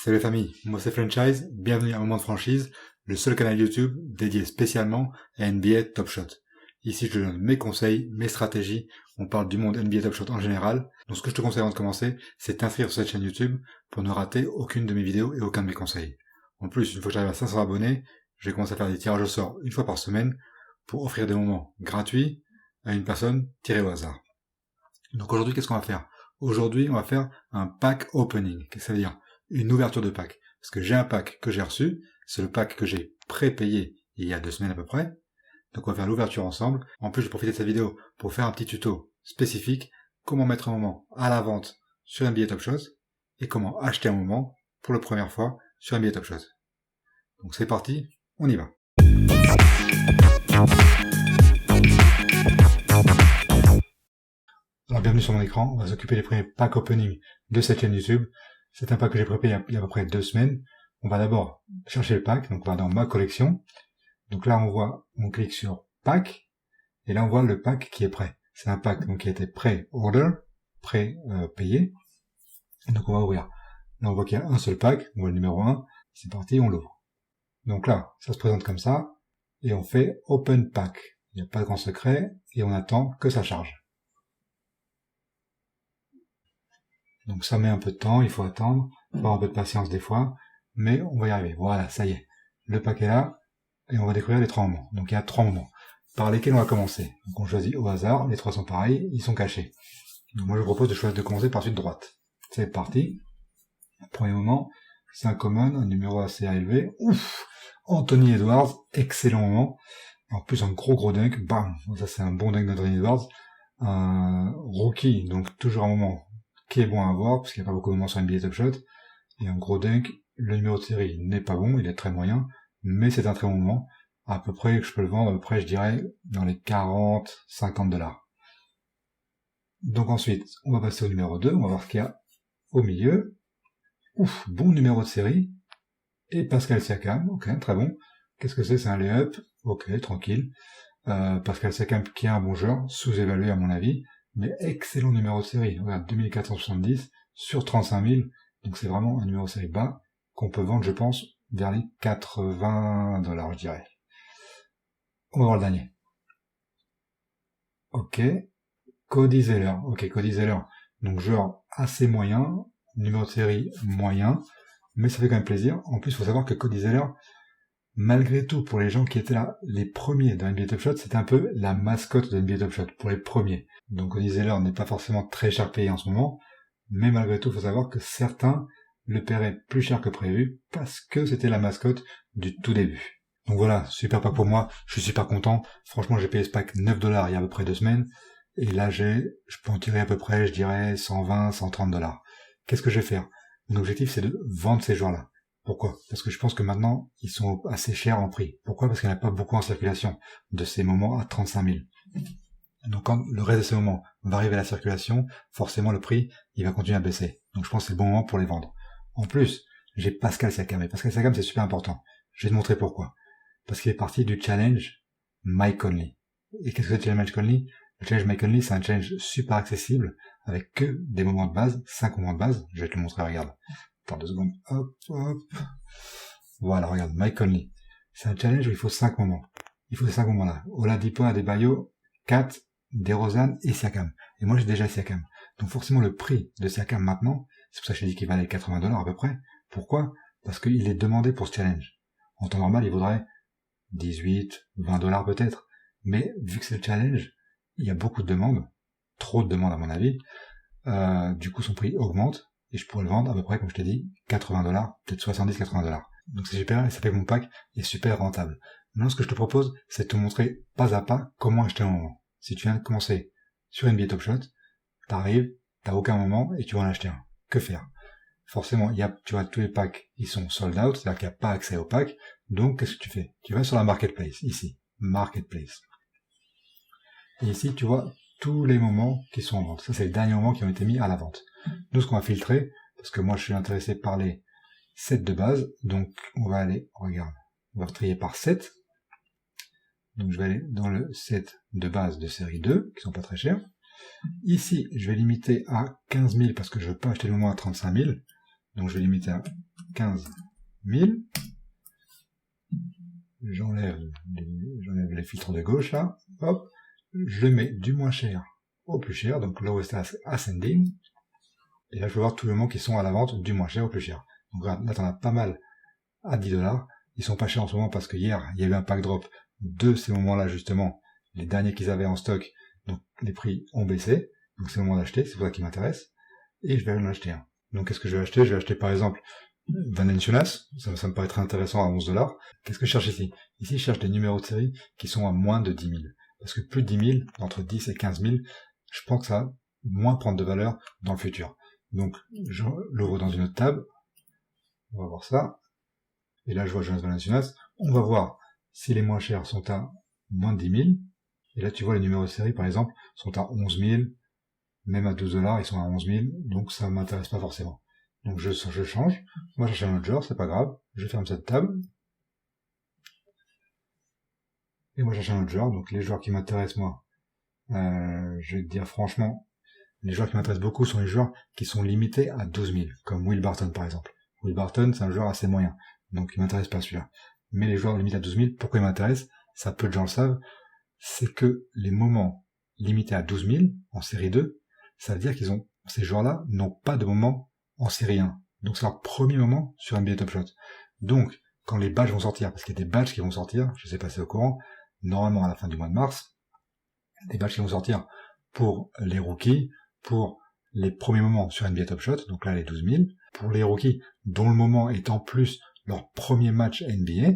Salut les familles, moi c'est Franchise, bienvenue à un moment de franchise, le seul canal YouTube dédié spécialement à NBA Top Shot. Ici je te donne mes conseils, mes stratégies, on parle du monde NBA Top Shot en général. Donc ce que je te conseille avant de commencer, c'est t'inscrire sur cette chaîne YouTube pour ne rater aucune de mes vidéos et aucun de mes conseils. En plus, une fois que j'arrive à 500 abonnés, je vais commencer à faire des tirages au sort une fois par semaine pour offrir des moments gratuits à une personne tirée au hasard. Donc aujourd'hui, qu'est-ce qu'on va faire? Aujourd'hui, on va faire un pack opening. Qu'est-ce que ça veut dire? Une ouverture de pack. Parce que j'ai un pack que j'ai reçu, c'est le pack que j'ai prépayé il y a 2 semaines à peu près. Donc on va faire l'ouverture ensemble. En plus, je vais profiter de cette vidéo pour faire un petit tuto spécifique, comment mettre un moment à la vente sur NBA Top Shot et comment acheter un moment pour la première fois sur NBA Top Shot. Donc c'est parti, on y va. Alors bienvenue sur mon écran, on va s'occuper des premiers packs opening de cette chaîne YouTube. C'est un pack que j'ai préparé il y a à peu près 2 semaines. On va d'abord chercher le pack, donc on va dans ma collection. Donc là on clique sur pack, et là on voit le pack qui est prêt. C'est un pack donc qui a été pré-order, pré-payé. Et donc on va ouvrir. Là on voit qu'il y a un seul pack, on voit le numéro 1, c'est parti, on l'ouvre. Donc là, ça se présente comme ça, et on fait open pack. Il n'y a pas de grand secret, et on attend que ça charge. Donc ça met un peu de temps, il faut attendre, il faut avoir un peu de patience des fois, mais on va y arriver. Voilà, ça y est. Le pack est là, et on va découvrir les 3 moments. Donc il y a 3 moments par lesquels on va commencer. Donc on choisit au hasard, les 3 sont pareils, ils sont cachés. Donc moi je vous propose de commencer par suite droite. C'est parti. Premier moment, c'est un common, un numéro assez élevé. Ouf, Anthony Edwards, excellent moment. En plus un gros dunk, bam, ça c'est un bon dunk d'Anthony Edwards. Un rookie, donc toujours un moment qui est bon à voir, parce qu'il n'y a pas beaucoup de moments sur NBA Top Shot, et un gros dunk, le numéro de série n'est pas bon, il est très moyen, mais c'est un très bon moment, à peu près, que je peux le vendre, à peu près, je dirais, dans les 40-50$. Donc ensuite, on va passer au numéro 2, on va voir ce qu'il y a au milieu. Ouf, bon numéro de série, et Pascal Siakam, ok, très bon. Qu'est-ce que c'est? C'est un lay-up, ok, tranquille. Pascal Siakam qui est un bon joueur, sous-évalué à mon avis, mais excellent numéro de série. Regarde, 2470 sur 35 000, donc c'est vraiment un numéro de série bas qu'on peut vendre, je pense, vers les 80$, je dirais. On va voir le dernier. Ok, Cody Zeller. Ok, Cody Zeller, donc joueur assez moyen, numéro de série moyen, mais ça fait quand même plaisir. En plus, il faut savoir que Cody Zeller, malgré tout, pour les gens qui étaient là, les premiers dans NBA Top Shot, c'était un peu la mascotte de NBA Top Shot, pour les premiers. Donc Cody Zeller n'est pas forcément très cher payé en ce moment, mais malgré tout, il faut savoir que certains le paieraient plus cher que prévu, parce que c'était la mascotte du tout début. Donc voilà, super pack pour moi, je suis super content. Franchement, j'ai payé ce pack 9$ il y a à peu près 2 semaines, et là je peux en tirer à peu près, je dirais, 120-130$. Qu'est-ce que je vais faire? Mon objectif, c'est de vendre ces joueurs-là. Pourquoi? Parce que je pense que maintenant, ils sont assez chers en prix. Pourquoi? Parce qu'il n'y en a pas beaucoup en circulation de ces moments à 35 000. Donc quand le reste de ces moments va arriver à la circulation, forcément le prix, il va continuer à baisser. Donc je pense que c'est le bon moment pour les vendre. En plus, j'ai Pascal Siakam. Et Pascal Siakam, c'est super important. Je vais te montrer pourquoi. Parce qu'il est parti du challenge Mike Conley. Et qu'est-ce que c'est le challenge Mike Conley? Le challenge Mike Conley, c'est un challenge super accessible, avec que des moments de base, 5 moments de base. Je vais te le montrer, regarde. Attends 2 secondes, hop. Voilà, regarde, Mike Conley. C'est un challenge où il faut 5 moments. Il faut ces 5 moments-là. Oladipo, Adebayo, Kat, DeRozan et Siakam. Et moi, j'ai déjà Siakam. Donc forcément, le prix de Siakam maintenant, c'est pour ça que je t'ai dit qu'il valait 80$ à peu près. Pourquoi? Parce qu'il est demandé pour ce challenge. En temps normal, il vaudrait 18, 20$ peut-être. Mais vu que c'est le challenge, il y a beaucoup de demandes. Trop de demandes à mon avis. Du coup, son prix augmente. Et je pourrais le vendre à peu près, comme je t'ai dit, 80$, peut-être 70-80$. Donc c'est super, et ça fait que mon pack est super rentable. Maintenant, ce que je te propose, c'est de te montrer pas à pas comment acheter un moment. Si tu viens de commencer sur NBA Top Shot, t'arrives, t'as aucun moment, et tu vas en acheter un. Que faire? Forcément, tu vois, tous les packs, ils sont sold out, c'est-à-dire qu'il n'y a pas accès au pack. Donc, qu'est-ce que tu fais? Tu vas sur la marketplace, ici. Marketplace. Et ici, tu vois tous les moments qui sont en vente. Ça, c'est les derniers moments qui ont été mis à la vente. Nous, ce qu'on va filtrer, parce que moi, je suis intéressé par les sets de base, donc on va aller, regarde, on va trier par set. Donc je vais aller dans le set de base de série 2, qui sont pas très chers. Ici, je vais limiter à 15 000 parce que je veux pas acheter le moment à 35 000. Donc je vais limiter à 15 000. J'enlève les filtres de gauche là, hop, je le mets du moins cher au plus cher, donc lowest ascending, et là je peux voir tous les moments qui sont à la vente du moins cher au plus cher. Donc là t'en as pas mal à 10$, ils sont pas chers en ce moment parce que hier il y a eu un pack drop de ces moments-là justement, les derniers qu'ils avaient en stock, donc les prix ont baissé, donc c'est le moment d'acheter, c'est pour ça qui m'intéresse, et je vais en acheter un. Donc qu'est-ce que je vais acheter? Je vais acheter par exemple Valenciunas, ça me paraît très intéressant à 11$. Qu'est-ce que je cherche ici? Ici, je cherche des numéros de série qui sont à moins de 10 000. Parce que plus de 10 000, entre 10 et 15 000, je pense que ça va moins prendre de valeur dans le futur. Donc, je l'ouvre dans une autre table. On va voir ça. Et là, je vois Jonas Valenciunas. On va voir si les moins chers sont à moins de 10 000. Et là, tu vois, les numéros de série, par exemple, sont à 11 000. Même à 12$, ils sont à 11 000. Donc, ça m'intéresse pas forcément. Donc je change, moi je cherche un autre genre, c'est pas grave, je ferme cette table, et moi je cherche un autre genre, donc les joueurs qui m'intéressent moi, je vais te dire franchement, les joueurs qui m'intéressent beaucoup sont les joueurs qui sont limités à 12 000, comme Will Barton par exemple. Will Barton c'est un joueur assez moyen, donc il m'intéresse pas celui-là. Mais les joueurs limités à 12 000, pourquoi ils m'intéressent? Ça peu de gens le savent, c'est que les moments limités à 12 000 en série 2, ça veut dire ces joueurs-là n'ont pas de moment en série 1. Donc c'est leur premier moment sur NBA Top Shot. Donc, quand les badges vont sortir, parce qu'il y a des badges qui vont sortir, je sais pas si c'est au courant, normalement à la fin du mois de mars, des badges qui vont sortir pour les rookies, pour les premiers moments sur NBA Top Shot, donc là les 12 000, pour les rookies dont le moment est en plus leur premier match NBA,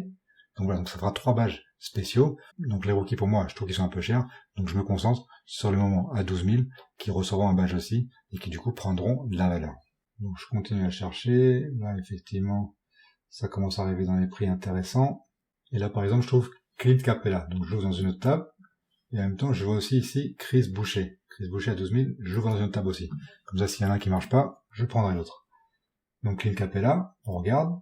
donc voilà, donc ça fera 3 badges spéciaux, donc les rookies pour moi je trouve qu'ils sont un peu chers, donc je me concentre sur les moments à 12 000 qui recevront un badge aussi, et qui du coup prendront de la valeur. Donc je continue à chercher, là effectivement ça commence à arriver dans les prix intéressants, et là par exemple je trouve Clint Capela, donc je l'ouvre dans une autre table, et en même temps je vois aussi ici Chris Boucher à 12 000, je l'ouvre dans une autre table aussi, comme ça s'il y en a un qui marche pas, je prendrai l'autre. Donc Clint Capela, on regarde,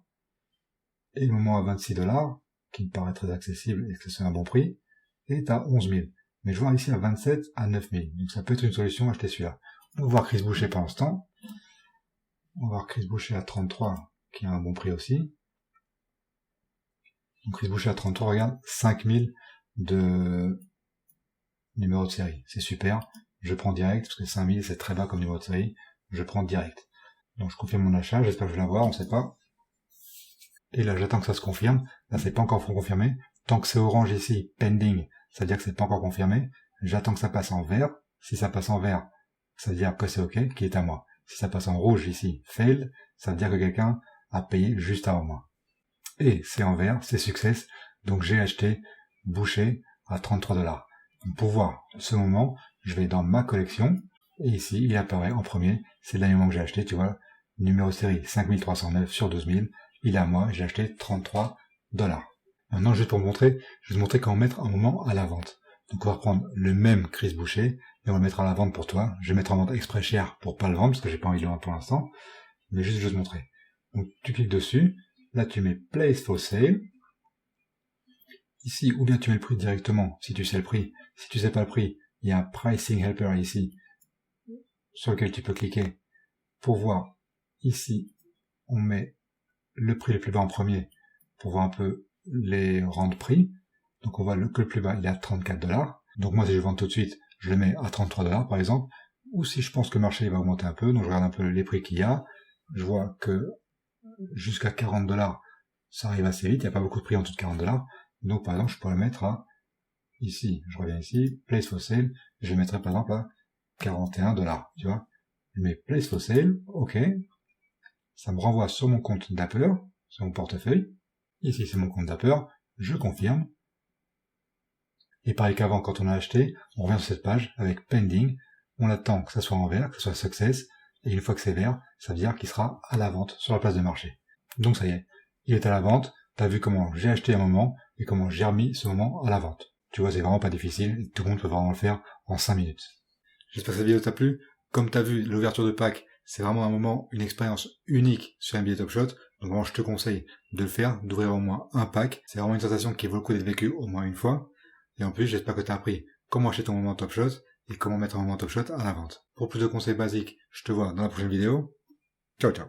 et le moment à 26$, qui me paraît très accessible et que c'est un bon prix, est à 11 000, mais je vois ici à 27 à 9 000, donc ça peut être une solution, acheter celui-là. On va voir Chris Boucher pendant ce temps. On va voir Chris Boucher à 33, qui a un bon prix aussi. Donc Chris Boucher à 33, regarde, 5000 de numéro de série. C'est super. Je prends direct, parce que 5000 c'est très bas comme numéro de série. Je prends direct. Donc je confirme mon achat, j'espère que je vais l'avoir, on sait pas. Et là j'attends que ça se confirme. Là c'est pas encore confirmé. Tant que c'est orange ici, pending, ça veut dire que c'est pas encore confirmé. J'attends que ça passe en vert. Si ça passe en vert, ça veut dire que c'est ok, qui est à moi. Si ça passe en rouge ici, failed, ça veut dire que quelqu'un a payé juste avant moi. Et c'est en vert, c'est success, donc j'ai acheté Boucher à 33$. Pour voir ce moment, je vais dans ma collection, et ici il apparaît en premier, c'est le dernier moment que j'ai acheté, tu vois, numéro série 5309 sur 12 000, il est à moi, j'ai acheté 33$. Maintenant, juste pour vous montrer, je vais te montrer comment mettre un moment à la vente. Donc on va reprendre le même Chris Boucher, et on va le mettre à la vente pour toi. Je vais mettre en vente exprès cher pour pas le vendre, parce que j'ai pas envie de le vendre pour l'instant. Mais juste, je vais te montrer. Donc tu cliques dessus, là tu mets Place for Sale. Ici, ou bien tu mets le prix directement, si tu sais le prix. Si tu sais pas le prix, il y a un Pricing Helper ici, sur lequel tu peux cliquer pour voir. Ici, on met le prix le plus bas en premier, pour voir un peu les rangs de prix. Donc on voit que le plus bas, il est à 34$. Donc moi, si je vends tout de suite, je le mets à 33$ par exemple. Ou si je pense que le marché va augmenter un peu, donc je regarde un peu les prix qu'il y a. Je vois que jusqu'à 40$, ça arrive assez vite. Il n'y a pas beaucoup de prix en dessous de 40$. Donc par exemple, je pourrais le mettre à, ici, je reviens ici, Place for Sale. Je le mettrai par exemple à 41$. Tu vois, je mets Place for Sale, ok. Ça me renvoie sur mon compte Dapper, sur mon portefeuille. Ici, c'est mon compte Dapper. Je confirme. Et pareil qu'avant, quand on a acheté, on revient sur cette page avec Pending. On attend que ça soit en vert, que ce soit Success. Et une fois que c'est vert, ça veut dire qu'il sera à la vente sur la place de marché. Donc ça y est, il est à la vente. T'as vu comment j'ai acheté un moment et comment j'ai remis ce moment à la vente. Tu vois, c'est vraiment pas difficile. Et tout le monde peut vraiment le faire en 5 minutes. J'espère que cette vidéo t'a plu. Comme t'as vu, l'ouverture de pack, c'est vraiment un moment, une expérience unique sur NBA Top Shot. Donc vraiment, je te conseille de le faire, d'ouvrir au moins un pack. C'est vraiment une sensation qui vaut le coup d'être vécue au moins une fois. Et en plus, j'espère que tu as appris comment acheter ton moment Top Shot et comment mettre un moment Top Shot à la vente. Pour plus de conseils basiques, je te vois dans la prochaine vidéo. Ciao, ciao.